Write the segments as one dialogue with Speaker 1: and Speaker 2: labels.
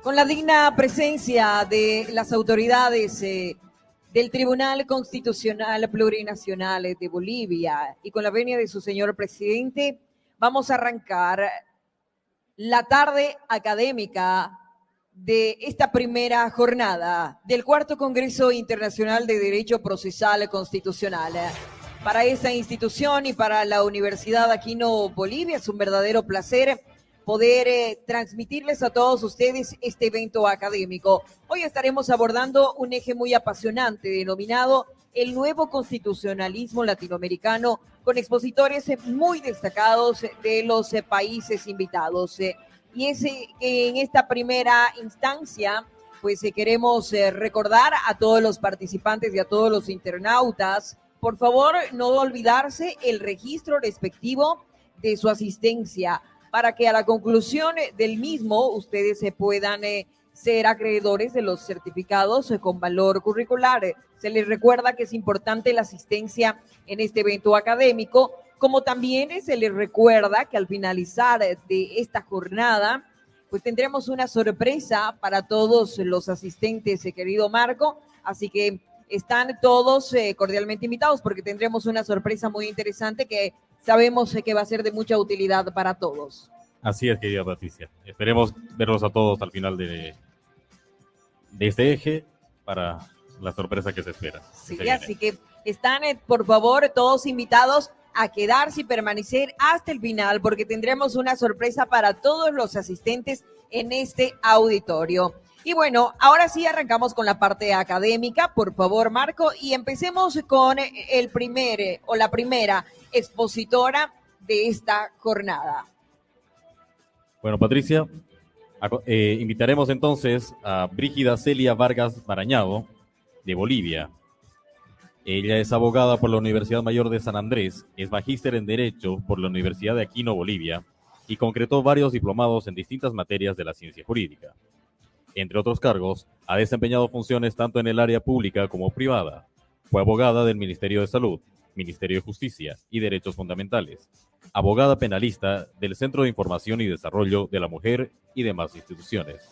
Speaker 1: Con la digna presencia de las autoridades del Tribunal Constitucional Plurinacional de Bolivia y con la venia de su señor presidente, vamos a arrancar la tarde académica de esta primera jornada del Cuarto Congreso Internacional de Derecho Procesal Constitucional. Para esta institución y para la Universidad Aquino Bolivia es un verdadero placer poder transmitirles a todos ustedes este evento académico. Hoy estaremos abordando un eje muy apasionante denominado el nuevo constitucionalismo latinoamericano con expositores muy destacados de los países invitados. Y es en esta primera instancia, pues queremos recordar a todos los participantes y a todos los internautas, por favor, no olvidarse el registro respectivo de su asistencia para que a la conclusión del mismo ustedes se puedan ser acreedores de los certificados con valor curricular. Se les recuerda que es importante la asistencia en este evento académico, como también se les recuerda que al finalizar de esta jornada, pues tendremos una sorpresa para todos los asistentes, querido Marco, así que están todos cordialmente invitados porque tendremos una sorpresa muy interesante que sabemos que va a ser de mucha utilidad para todos.
Speaker 2: Así es, querida Patricia. Esperemos verlos a todos al final de este eje para la sorpresa que se espera.
Speaker 1: Sí, así que están, por favor, todos invitados a quedarse y permanecer hasta el final porque tendremos una sorpresa para todos los asistentes en este auditorio. Y bueno, ahora sí arrancamos con la parte académica, por favor, Marco, y empecemos con el primer o la primera expositora de esta jornada.
Speaker 2: Bueno, Patricia, invitaremos entonces a Brígida Celia Vargas Barañado, de Bolivia. Ella es abogada por la Universidad Mayor de San Andrés, es magíster en Derecho por la Universidad de Aquino, Bolivia, y concretó varios diplomados en distintas materias de la ciencia jurídica. Entre otros cargos, ha desempeñado funciones tanto en el área pública como privada. Fue abogada del Ministerio de Salud, Ministerio de Justicia y Derechos Fundamentales, abogada penalista del Centro de Información y Desarrollo de la Mujer y demás instituciones.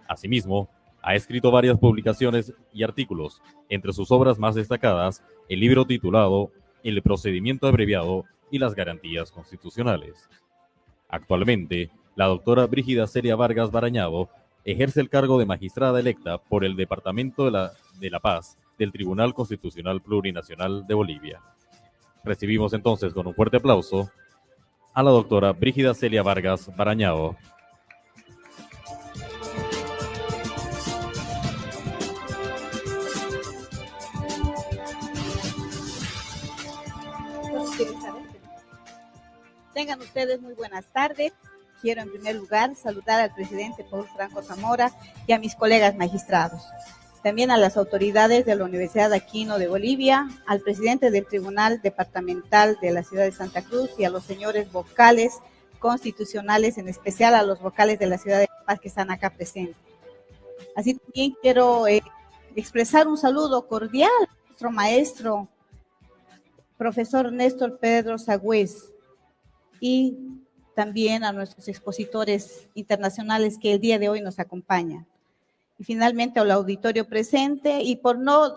Speaker 2: Asimismo, ha escrito varias publicaciones y artículos, entre sus obras más destacadas, el libro titulado El procedimiento abreviado y las garantías constitucionales. Actualmente, la doctora Brígida Celia Vargas Barañado ejerce el cargo de magistrada electa por el Departamento de la Paz del Tribunal Constitucional Plurinacional de Bolivia. Recibimos entonces con un fuerte aplauso a la doctora Brígida Celia Vargas Barañado.
Speaker 3: Tengan ustedes muy buenas tardes. Quiero en primer lugar saludar al presidente Paul Franco Zamora y a mis colegas magistrados. También a las autoridades de la Universidad Aquino de Bolivia, al presidente del Tribunal Departamental de la Ciudad de Santa Cruz y a los señores vocales constitucionales, en especial a los vocales de la Ciudad de La Paz que están acá presentes. Así también quiero expresar un saludo cordial a nuestro maestro, profesor Néstor Pedro Sagüez, y también a nuestros expositores internacionales que el día de hoy nos acompañan. Y finalmente al auditorio presente, y por no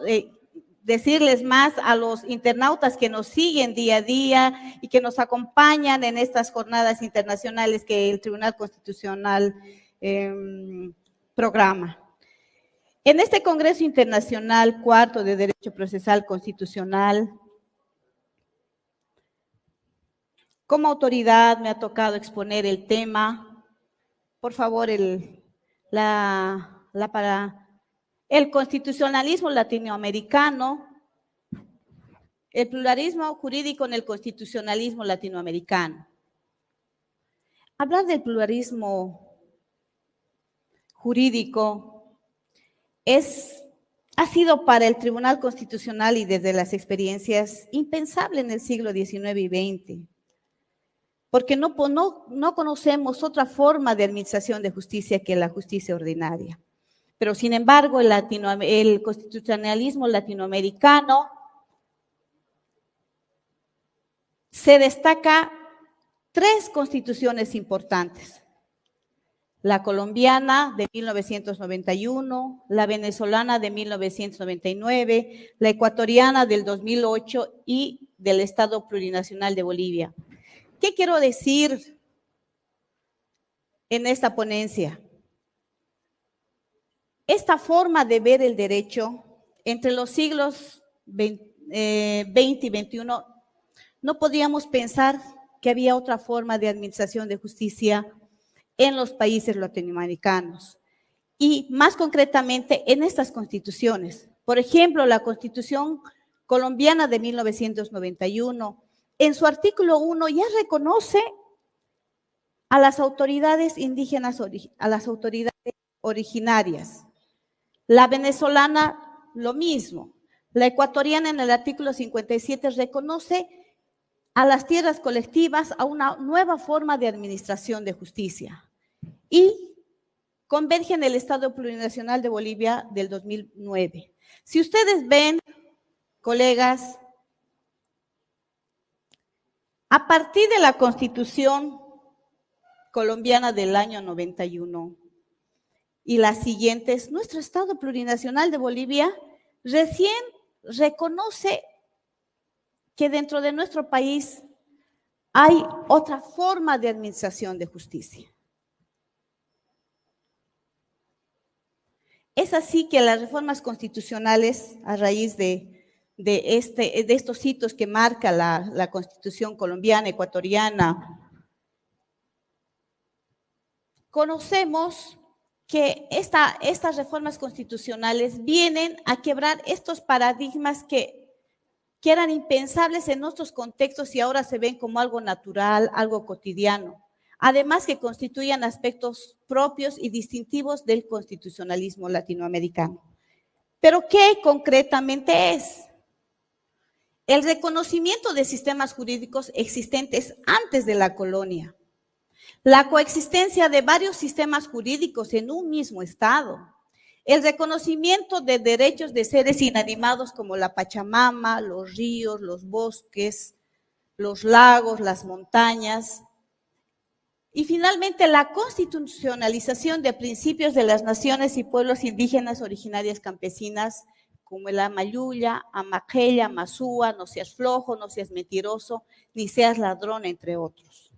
Speaker 3: decirles más a los internautas que nos siguen día a día y que nos acompañan en estas jornadas internacionales que el Tribunal Constitucional programa. En este Congreso Internacional Cuarto de Derecho Procesal Constitucional, como autoridad me ha tocado exponer el tema, por favor, para el constitucionalismo latinoamericano, el pluralismo jurídico en el constitucionalismo latinoamericano. Hablar del pluralismo jurídico ha sido para el Tribunal Constitucional y desde las experiencias impensable en el siglo XIX y XX. Porque no conocemos otra forma de administración de justicia que la justicia ordinaria. Pero sin embargo, el constitucionalismo latinoamericano se destaca 3 constituciones importantes. la colombiana de 1991, la venezolana de 1999, la ecuatoriana del 2008 y del Estado Plurinacional de Bolivia. ¿Qué quiero decir en esta ponencia? Esta forma de ver el derecho entre los siglos XX y XXI, no podíamos pensar que había otra forma de administración de justicia en los países latinoamericanos y más concretamente en estas constituciones. Por ejemplo, la Constitución colombiana de 1991, en su artículo 1 ya reconoce a las autoridades indígenas, a las autoridades originarias. La venezolana, lo mismo. La ecuatoriana en el artículo 57 reconoce a las tierras colectivas a una nueva forma de administración de justicia y converge en el Estado Plurinacional de Bolivia del 2009. Si ustedes ven, colegas, a partir de la Constitución colombiana del año 91 y las siguientes, nuestro Estado Plurinacional de Bolivia recién reconoce que dentro de nuestro país hay otra forma de administración de justicia. Es así que las reformas constitucionales, a raíz de estos hitos que marca la Constitución colombiana, ecuatoriana, conocemos que estas reformas constitucionales vienen a quebrar estos paradigmas que eran impensables en nuestros contextos y ahora se ven como algo natural, algo cotidiano. Además que constituyen aspectos propios y distintivos del constitucionalismo latinoamericano. ¿Pero qué concretamente es? El reconocimiento de sistemas jurídicos existentes antes de la colonia, la coexistencia de varios sistemas jurídicos en un mismo estado, el reconocimiento de derechos de seres inanimados como la Pachamama, los ríos, los bosques, los lagos, las montañas, y finalmente la constitucionalización de principios de las naciones y pueblos indígenas originarias campesinas como el Amayuya, Amaqueya, Mazúa, no seas flojo, no seas mentiroso, ni seas ladrón, entre otros.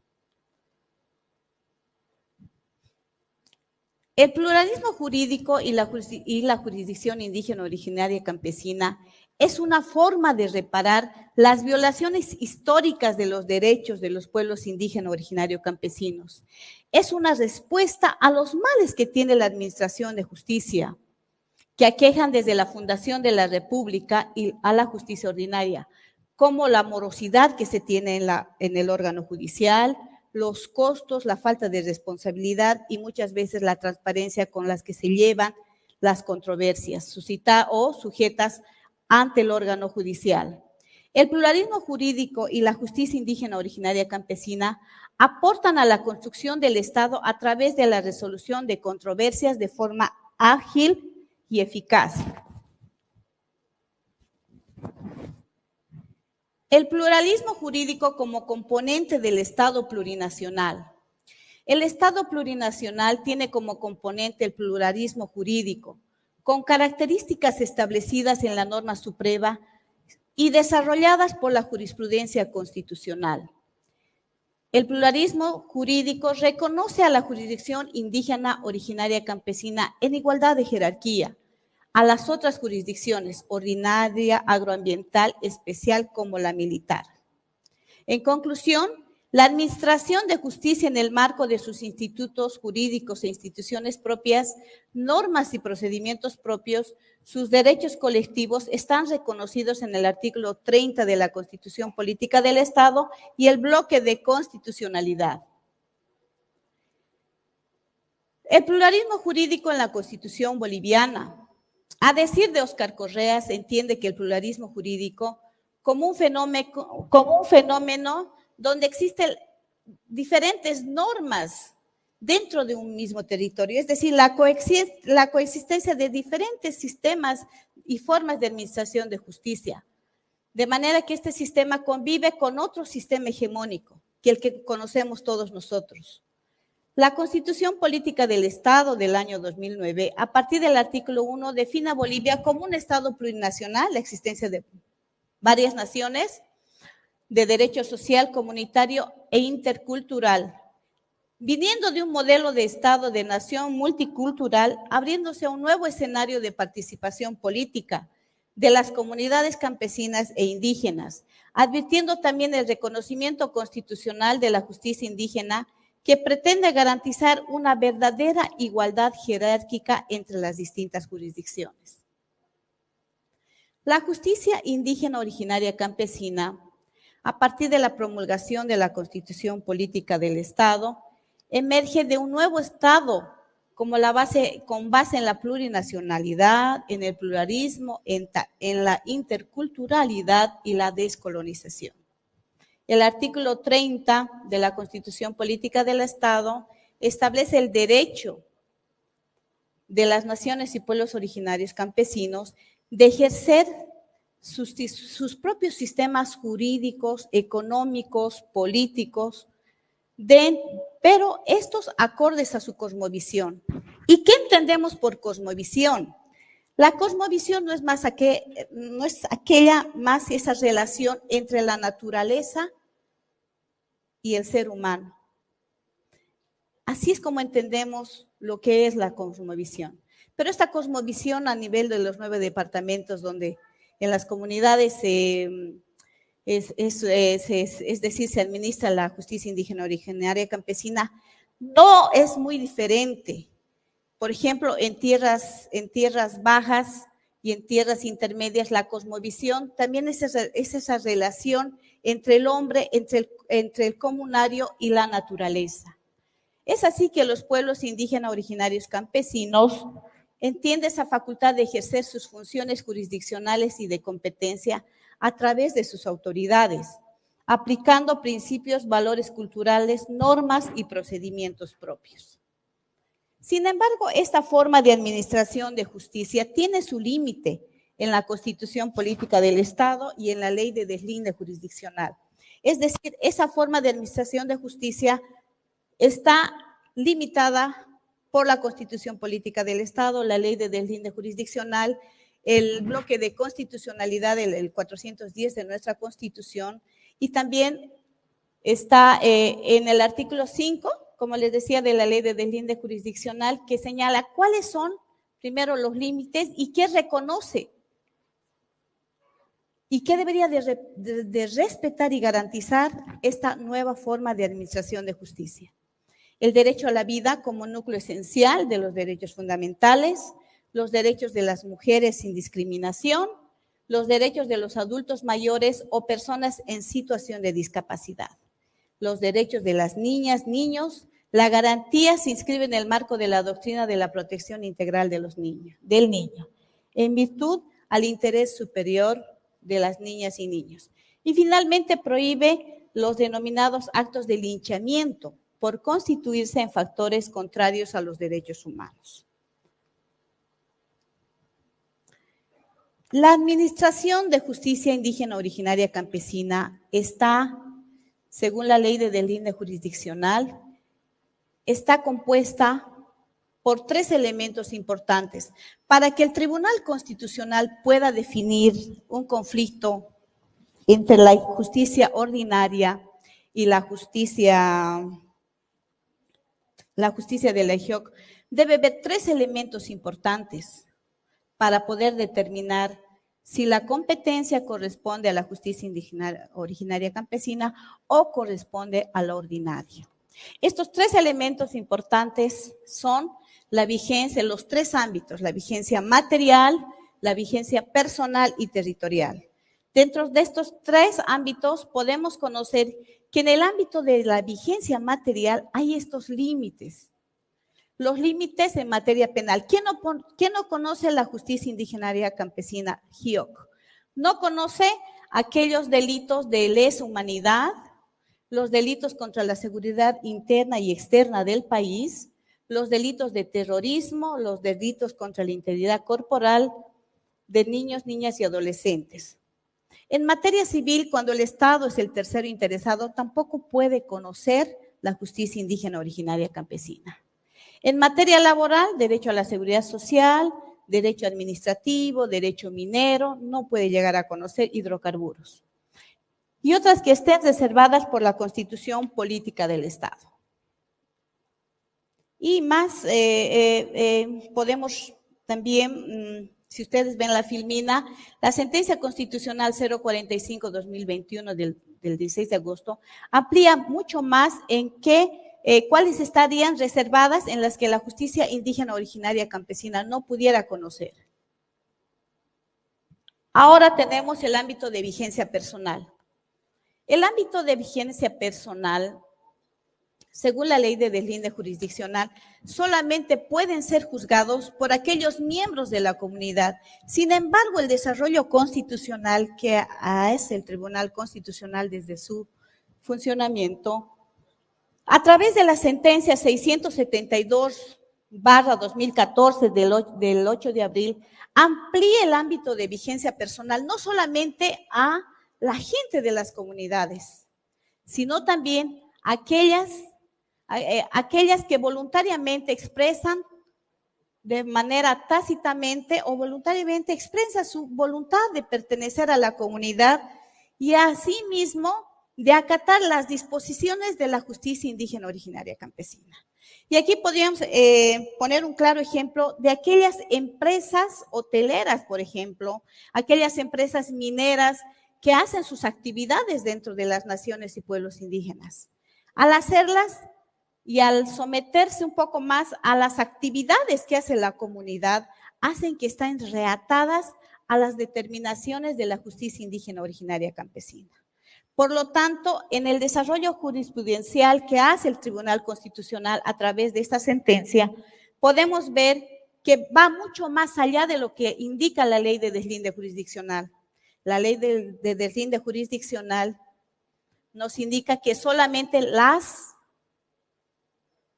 Speaker 3: El pluralismo jurídico y la jurisdicción indígena originaria campesina es una forma de reparar las violaciones históricas de los derechos de los pueblos indígenas originarios campesinos. Es una respuesta a los males que tiene la administración de justicia, que aquejan desde la fundación de la República y a la justicia ordinaria, como la morosidad que se tiene en el órgano judicial, los costos, la falta de responsabilidad y muchas veces la transparencia con las que se llevan las controversias suscitadas o sujetas ante el órgano judicial. El pluralismo jurídico y la justicia indígena originaria campesina aportan a la construcción del Estado a través de la resolución de controversias de forma ágil y eficaz. El pluralismo jurídico como componente del Estado plurinacional. El Estado plurinacional tiene como componente el pluralismo jurídico, con características establecidas en la norma suprema y desarrolladas por la jurisprudencia constitucional. El pluralismo jurídico reconoce a la jurisdicción indígena originaria campesina en igualdad de jerarquía a las otras jurisdicciones, ordinaria, agroambiental, especial como la militar. En conclusión, la administración de justicia en el marco de sus institutos jurídicos e instituciones propias, normas y procedimientos propios, sus derechos colectivos están reconocidos en el artículo 30 de la Constitución Política del Estado y el bloque de constitucionalidad. El pluralismo jurídico en la Constitución boliviana. A decir de Óscar Correa, se entiende que el pluralismo jurídico como un fenómeno donde existen diferentes normas dentro de un mismo territorio, es decir, la coexistencia de diferentes sistemas y formas de administración de justicia, de manera que este sistema convive con otro sistema hegemónico, que el que conocemos todos nosotros. La Constitución Política del Estado del año 2009, a partir del artículo 1, define a Bolivia como un Estado plurinacional, la existencia de varias naciones, de derecho social, comunitario e intercultural, viniendo de un modelo de Estado de nación multicultural, abriéndose a un nuevo escenario de participación política de las comunidades campesinas e indígenas, advirtiendo también el reconocimiento constitucional de la justicia indígena que pretende garantizar una verdadera igualdad jerárquica entre las distintas jurisdicciones. La justicia indígena originaria campesina, a partir de la promulgación de la Constitución Política del Estado, emerge de un nuevo Estado con base en la plurinacionalidad, en el pluralismo, en la interculturalidad y la descolonización. El artículo 30 de la Constitución Política del Estado establece el derecho de las naciones y pueblos originarios campesinos de ejercer sus propios sistemas jurídicos, económicos, políticos, pero estos acordes a su cosmovisión. ¿Y qué entendemos por cosmovisión? La cosmovisión no es esa relación entre la naturaleza y el ser humano. Así es como entendemos lo que es la cosmovisión. Pero esta cosmovisión a nivel de los 9 departamentos donde en las comunidades es decir, se administra la justicia indígena originaria campesina, no es muy diferente. Por ejemplo, en tierras bajas y en tierras intermedias, la cosmovisión también es esa relación entre el hombre, entre el comunario y la naturaleza. Es así que los pueblos indígenas originarios campesinos entienden esa facultad de ejercer sus funciones jurisdiccionales y de competencia a través de sus autoridades, aplicando principios, valores culturales, normas y procedimientos propios. Sin embargo, esta forma de administración de justicia tiene su límite en la Constitución Política del Estado y en la Ley de Deslinde Jurisdiccional. Es decir, esa forma de administración de justicia está limitada por la Constitución Política del Estado, la Ley de Deslinde Jurisdiccional, el bloque de constitucionalidad, el 410 de nuestra Constitución, y también está en el artículo 5, como les decía, de la Ley de Deslinde Jurisdiccional, que señala cuáles son, primero, los límites y qué reconoce y qué debería de respetar y garantizar esta nueva forma de administración de justicia. El derecho a la vida como núcleo esencial de los derechos fundamentales, los derechos de las mujeres sin discriminación, los derechos de los adultos mayores o personas en situación de discapacidad, los derechos de las niñas, niños. La garantía se inscribe en el marco de la doctrina de la protección integral de los niños, del niño, en virtud al interés superior de las niñas y niños. Y finalmente prohíbe los denominados actos de linchamiento por constituirse en factores contrarios a los derechos humanos. La Administración de Justicia Indígena Originaria Campesina está, según la Ley de Deslinde Jurisdiccional, está compuesta por 3 elementos importantes para que el Tribunal Constitucional pueda definir un conflicto entre la justicia ordinaria y la justicia de la IJOC. Debe haber 3 elementos importantes para poder determinar si la competencia corresponde a la justicia indígena originaria campesina o corresponde a la ordinaria. Estos 3 elementos importantes son la vigencia en los 3 ámbitos, la vigencia material, la vigencia personal y territorial. Dentro de estos 3 ámbitos podemos conocer que en el ámbito de la vigencia material hay estos límites. Los límites en materia penal. ¿Quién no conoce la justicia indígena campesina JIOC? No conoce aquellos delitos de lesa humanidad, los delitos contra la seguridad interna y externa del país, los delitos de terrorismo, los delitos contra la integridad corporal de niños, niñas y adolescentes. En materia civil, cuando el Estado es el tercero interesado, tampoco puede conocer la justicia indígena originaria campesina. En materia laboral, derecho a la seguridad social, derecho administrativo, derecho minero, no puede llegar a conocer hidrocarburos. Y otras que estén reservadas por la Constitución Política del Estado. Y más, podemos también, si ustedes ven la filmina, la sentencia constitucional 045-2021 del 16 de agosto amplía mucho más en cuáles estarían reservadas en las que la justicia indígena originaria campesina no pudiera conocer. Ahora tenemos el ámbito de vigencia personal. El ámbito de vigencia personal, según la ley de deslinde jurisdiccional, solamente pueden ser juzgados por aquellos miembros de la comunidad. Sin embargo, el desarrollo constitucional que hace el Tribunal Constitucional desde su funcionamiento, a través de la sentencia 672/2014 del 8 de abril, amplía el ámbito de vigencia personal no solamente a la gente de las comunidades, sino también aquellas que voluntariamente expresan de manera tácitamente o voluntariamente expresa su voluntad de pertenecer a la comunidad y asimismo de acatar las disposiciones de la justicia indígena originaria campesina. Y aquí podríamos poner un claro ejemplo de aquellas empresas hoteleras, por ejemplo, aquellas empresas mineras que hacen sus actividades dentro de las naciones y pueblos indígenas. Al hacerlas y al someterse un poco más a las actividades que hace la comunidad, hacen que estén reatadas a las determinaciones de la justicia indígena originaria campesina. Por lo tanto, en el desarrollo jurisprudencial que hace el Tribunal Constitucional a través de esta sentencia, podemos ver que va mucho más allá de lo que indica la ley de deslinde jurisdiccional. La ley de deslinde jurisdiccional nos indica que solamente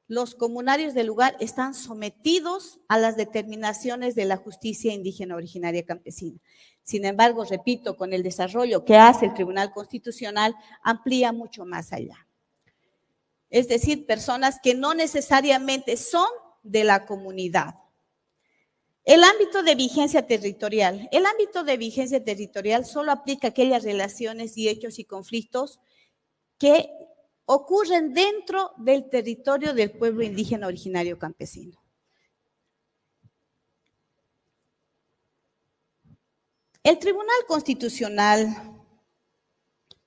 Speaker 3: los comunarios del lugar están sometidos a las determinaciones de la justicia indígena originaria campesina. Sin embargo, repito, con el desarrollo que hace el Tribunal Constitucional, amplía mucho más allá. Es decir, personas que no necesariamente son de la comunidad. El ámbito de vigencia territorial. El ámbito de vigencia territorial solo aplica a aquellas relaciones y hechos y conflictos que ocurren dentro del territorio del pueblo indígena originario campesino. El Tribunal Constitucional,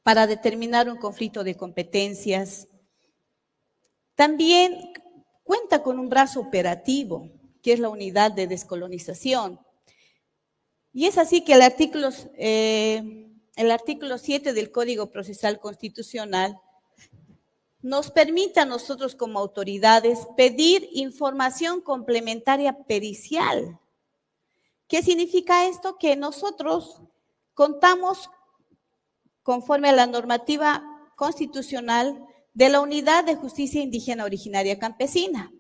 Speaker 3: para determinar un conflicto de competencias, también cuenta con un brazo operativo, que es la unidad de descolonización. Y es así que el artículo 7 del Código Procesal Constitucional nos permite a nosotros como autoridades pedir información complementaria pericial. ¿Qué significa esto? Que nosotros contamos, conforme a la normativa constitucional, de la Unidad de Justicia Indígena Originaria Campesina.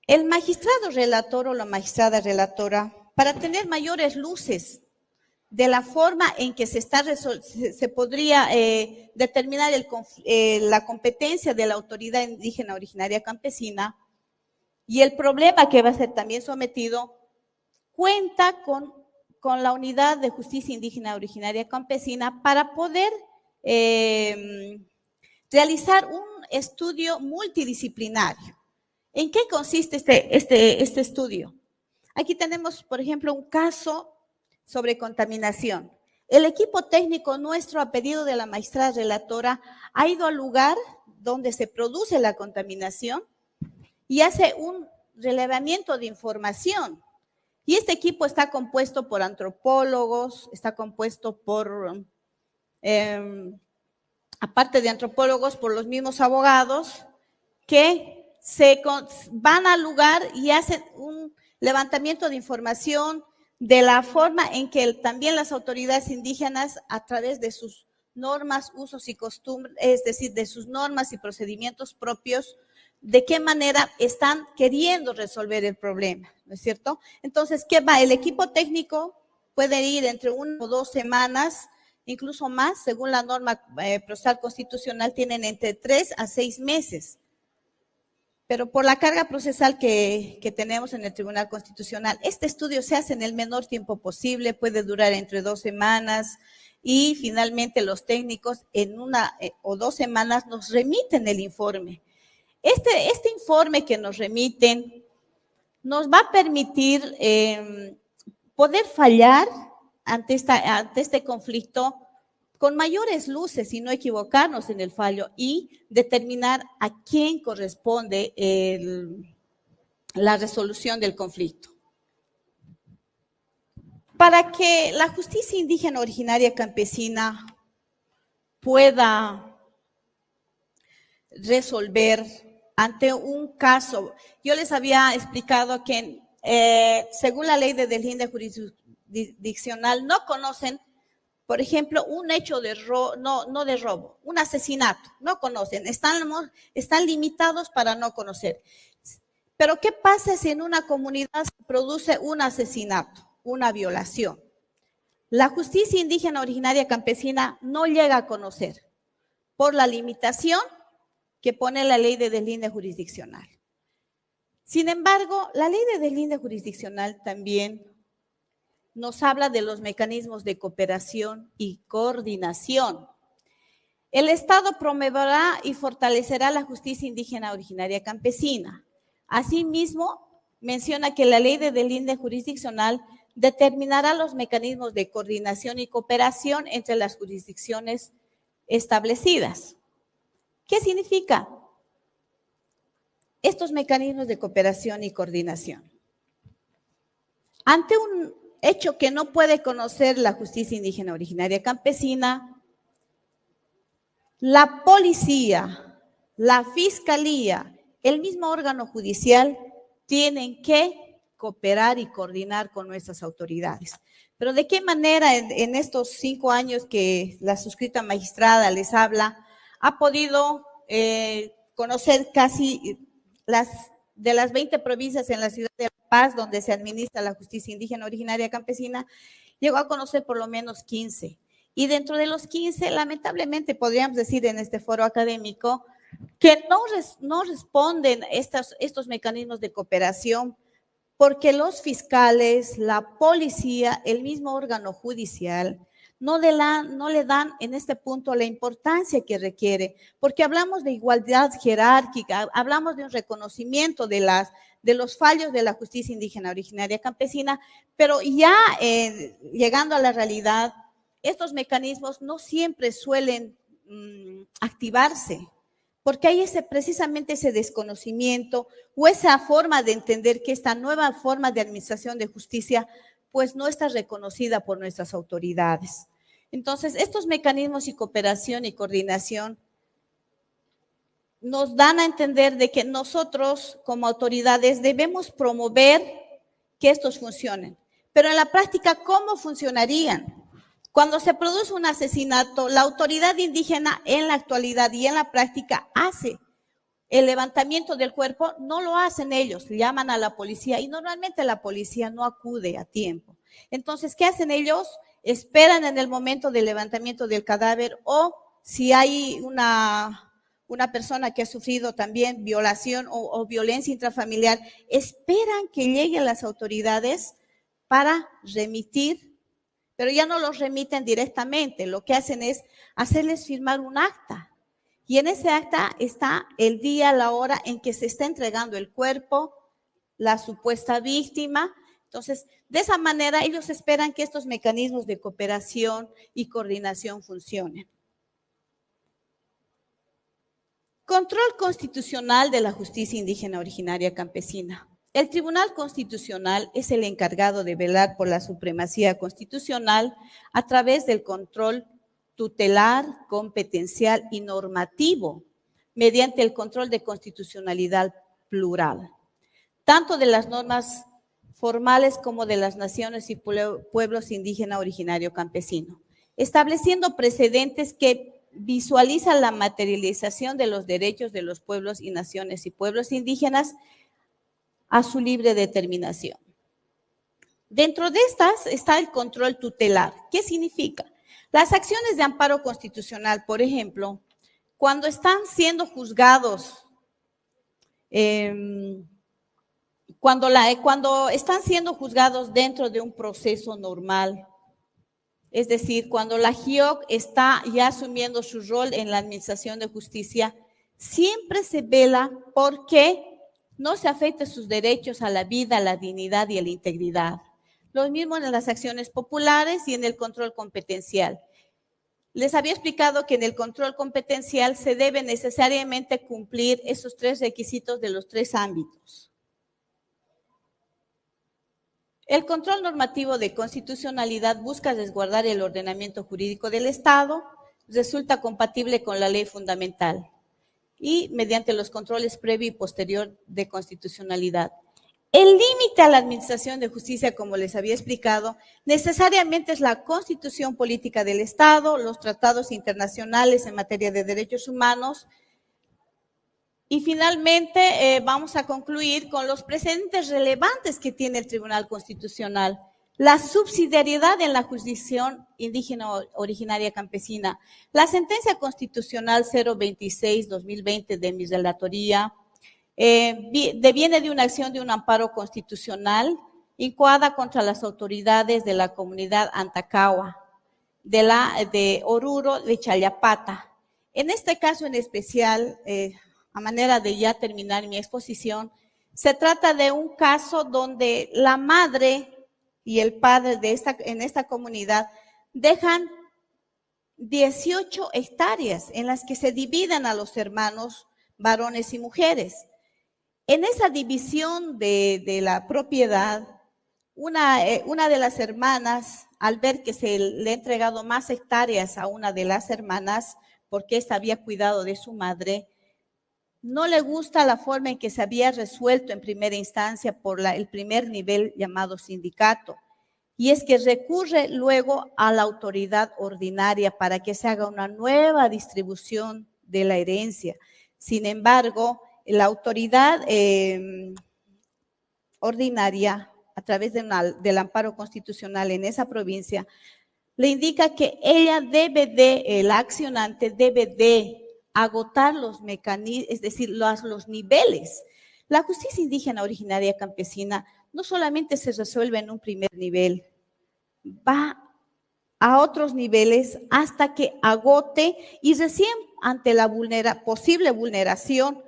Speaker 3: El magistrado relator o la magistrada relatora, para tener mayores luces de la forma en que se podría determinar la competencia de la autoridad indígena originaria campesina y el problema que va a ser también sometido, cuenta con la Unidad de Justicia Indígena Originaria Campesina para poder realizar un estudio multidisciplinario. ¿En qué consiste este estudio? Aquí tenemos, por ejemplo, un caso sobre contaminación. El equipo técnico nuestro, a pedido de la magistrada relatora, ha ido al lugar donde se produce la contaminación y hace un relevamiento de información. Y este equipo está compuesto por antropólogos, está compuesto por, aparte de antropólogos, por los mismos abogados que van al lugar y hacen un levantamiento de información de la forma en que también las autoridades indígenas, a través de sus normas, usos y costumbres, es decir, de sus normas y procedimientos propios, de qué manera están queriendo resolver el problema, ¿no es cierto? Entonces, ¿qué va? El equipo técnico puede ir entre 1 o 2 semanas incluso más, según la norma procesal constitucional, tienen entre 3 a 6 meses. Pero por la carga procesal que tenemos en el Tribunal Constitucional, este estudio se hace en el menor tiempo posible, puede durar entre 2 semanas y finalmente los técnicos en 1 o 2 semanas nos remiten el informe. Este informe que nos remiten nos va a permitir poder fallar ante este conflicto con mayores luces y no equivocarnos en el fallo y determinar a quién corresponde la resolución del conflicto. Para que la justicia indígena originaria campesina pueda resolver ante un caso, yo les había explicado que según la ley de deslinde jurisdiccional no conocen, por ejemplo, un hecho de robo, no de robo, un asesinato, no conocen, están limitados para no conocer. Pero ¿qué pasa si en una comunidad se produce un asesinato, una violación? La justicia indígena originaria campesina no llega a conocer por la limitación que pone la ley de deslinde jurisdiccional. Sin embargo, la ley de deslinde jurisdiccional también nos habla de los mecanismos de cooperación y coordinación. El Estado promoverá y fortalecerá la justicia indígena originaria campesina. Asimismo, menciona que la ley de deslinde jurisdiccional determinará los mecanismos de coordinación y cooperación entre las jurisdicciones establecidas. ¿Qué significa estos mecanismos de cooperación y coordinación? Ante un hecho que no puede conocer la justicia indígena originaria campesina, la policía, la fiscalía, el mismo órgano judicial tienen que cooperar y coordinar con nuestras autoridades. Pero ¿de qué manera en estos 5 años que la suscrita magistrada les habla, ha podido conocer casi de las 20 provincias en la ciudad de La Paz, donde se administra la justicia indígena originaria campesina, llegó a conocer por lo menos 15. Y dentro de los 15, lamentablemente, podríamos decir en este foro académico, que no responden estos mecanismos de cooperación, porque los fiscales, la policía, el mismo órgano judicial, no le dan en este punto la importancia que requiere, porque hablamos de igualdad jerárquica, hablamos de un reconocimiento de los fallos de la justicia indígena originaria campesina, pero ya llegando a la realidad, estos mecanismos no siempre suelen activarse, porque hay precisamente ese desconocimiento o esa forma de entender que esta nueva forma de administración de justicia pues no está reconocida por nuestras autoridades. Entonces, estos mecanismos de cooperación y coordinación nos dan a entender de que nosotros como autoridades debemos promover que estos funcionen. Pero en la práctica, ¿cómo funcionarían? Cuando se produce un asesinato, la autoridad indígena en la actualidad y en la práctica hace el levantamiento del cuerpo, no lo hacen ellos, llaman a la policía y normalmente la policía no acude a tiempo. Entonces, ¿qué hacen ellos? Esperan en el momento del levantamiento del cadáver o si hay una persona que ha sufrido también violación o violencia intrafamiliar, esperan que lleguen las autoridades para remitir, pero ya no los remiten directamente, lo que hacen es hacerles firmar un acta. Y en ese acta está el día, la hora en que se está entregando el cuerpo, la supuesta víctima. Entonces, de esa manera ellos esperan que estos mecanismos de cooperación y coordinación funcionen. Control constitucional de la justicia indígena originaria campesina. El Tribunal Constitucional es el encargado de velar por la supremacía constitucional a través del control tutelar, competencial y normativo, mediante el control de constitucionalidad plural, tanto de las normas formales como de las naciones y pueblos indígena originario campesino, estableciendo precedentes que visualizan la materialización de los derechos de los pueblos y naciones y pueblos indígenas a su libre determinación. Dentro de estas está el control tutelar. ¿Qué significa? Las acciones de amparo constitucional, por ejemplo, cuando están siendo juzgados, cuando están siendo juzgados dentro de un proceso normal, es decir, cuando la JIOC está ya asumiendo su rol en la administración de justicia, siempre se vela porque no se afecte sus derechos a la vida, a la dignidad y a la integridad. Lo mismo en las acciones populares y en el control competencial. Les había explicado que en el control competencial se debe necesariamente cumplir esos 3 requisitos de los 3 ámbitos. El control normativo de constitucionalidad busca resguardar el ordenamiento jurídico del Estado, resulta compatible con la ley fundamental y mediante los controles previo y posterior de constitucionalidad. El límite a la administración de justicia, como les había explicado, necesariamente es la Constitución Política del Estado, los tratados internacionales en materia de derechos humanos. Y finalmente vamos a concluir con los precedentes relevantes que tiene el Tribunal Constitucional. La subsidiariedad en la jurisdicción indígena originaria campesina. La sentencia constitucional 026-2020 de mi relatoría deviene de una acción de un amparo constitucional incoada contra las autoridades de la comunidad Antacawa, de Oruro, de Chayapata. En este caso en especial, a manera de ya terminar mi exposición, se trata de un caso donde la madre y el padre en esta comunidad dejan 18 hectáreas en las que se dividen a los hermanos varones y mujeres. En esa división de la propiedad, una de las hermanas, al ver que se le ha entregado más hectáreas a una de las hermanas, porque ésta había cuidado de su madre, no le gusta la forma en que se había resuelto en primera instancia por el primer nivel llamado sindicato. Y es que recurre luego a la autoridad ordinaria para que se haga una nueva distribución de la herencia. Sin embargo, la autoridad ordinaria, a través del amparo constitucional en esa provincia, le indica que ella el accionante debe de agotar los mecanismos, es decir, los niveles. La justicia indígena originaria campesina no solamente se resuelve en un primer nivel, va a otros niveles hasta que agote y recién ante la posible vulneración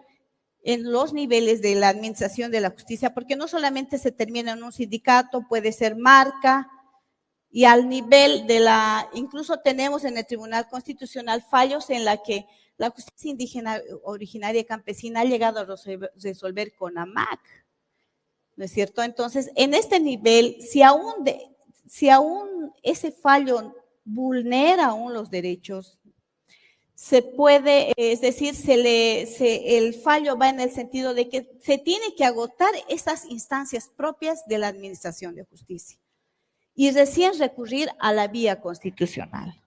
Speaker 3: en los niveles de la administración de la justicia, porque no solamente se termina en un sindicato, puede ser marca y al nivel incluso tenemos en el Tribunal Constitucional fallos en la que la justicia indígena originaria campesina ha llegado a resolver con AMAC, ¿no es cierto? Entonces, en este nivel, si aún ese fallo vulnera aún los derechos, se puede, es decir, el fallo va en el sentido de que se tiene que agotar esas instancias propias de la administración de justicia y recién recurrir a la vía constitucional.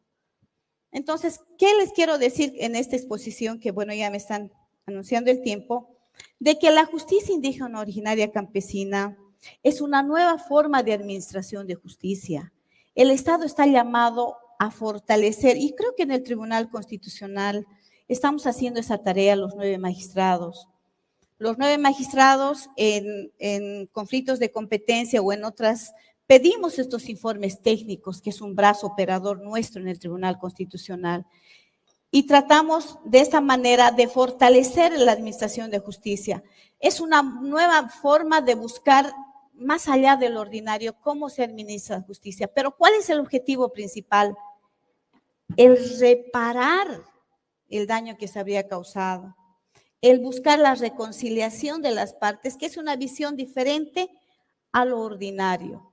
Speaker 3: Entonces, ¿qué les quiero decir en esta exposición? Que bueno, ya me están anunciando el tiempo, de que la justicia indígena originaria campesina es una nueva forma de administración de justicia. El Estado está llamado a fortalecer, y creo que en el Tribunal Constitucional estamos haciendo esa tarea los 9 magistrados. Los 9 magistrados en conflictos de competencia o en otras, pedimos estos informes técnicos, que es un brazo operador nuestro en el Tribunal Constitucional, y tratamos de esta manera de fortalecer la administración de justicia. Es una nueva forma de buscar más allá del ordinario cómo se administra la justicia. Pero ¿cuál es el objetivo principal? El reparar el daño que se habría causado, el buscar la reconciliación de las partes, que es una visión diferente a lo ordinario.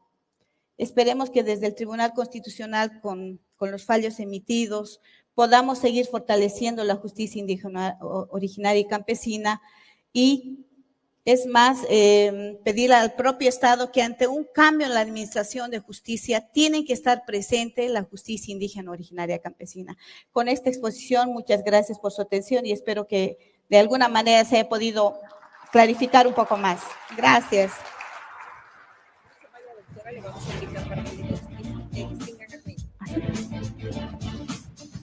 Speaker 3: Esperemos que desde el Tribunal Constitucional, con los fallos emitidos, podamos seguir fortaleciendo la justicia indígena originaria y campesina y, es más, pedir al propio Estado que ante un cambio en la administración de justicia tienen que estar presente la justicia indígena originaria campesina. Con esta exposición, muchas gracias por su atención y espero que de alguna manera se haya podido clarificar un poco más. Gracias. Le vamos a invitar para que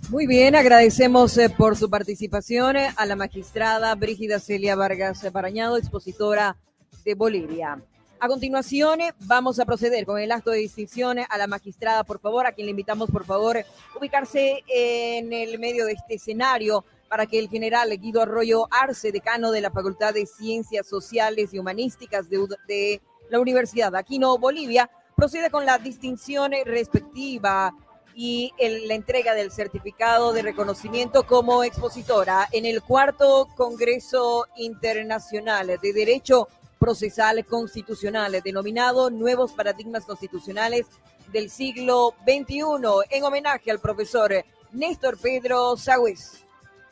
Speaker 1: Muy bien, agradecemos por su participación a la magistrada Brígida Celia Vargas Barañado, expositora de Bolivia. A continuación, vamos a proceder con el acto de distinción a la magistrada, por favor, a quien le invitamos, por favor, ubicarse en el medio de este escenario para que el general Guido Arroyo Arce, decano de la Facultad de Ciencias Sociales y Humanísticas de la Universidad Aquino, Bolivia, proceda con la distinción respectiva y la entrega del certificado de reconocimiento como expositora en el cuarto Congreso Internacional de Derecho Procesal Constitucional, denominado Nuevos Paradigmas Constitucionales del Siglo XXI, en homenaje al profesor Néstor Pedro Sagüez.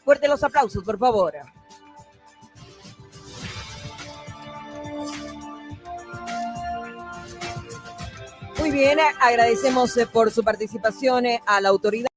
Speaker 1: Fuerte los aplausos, por favor. Muy bien, agradecemos por su participación a la autoridad.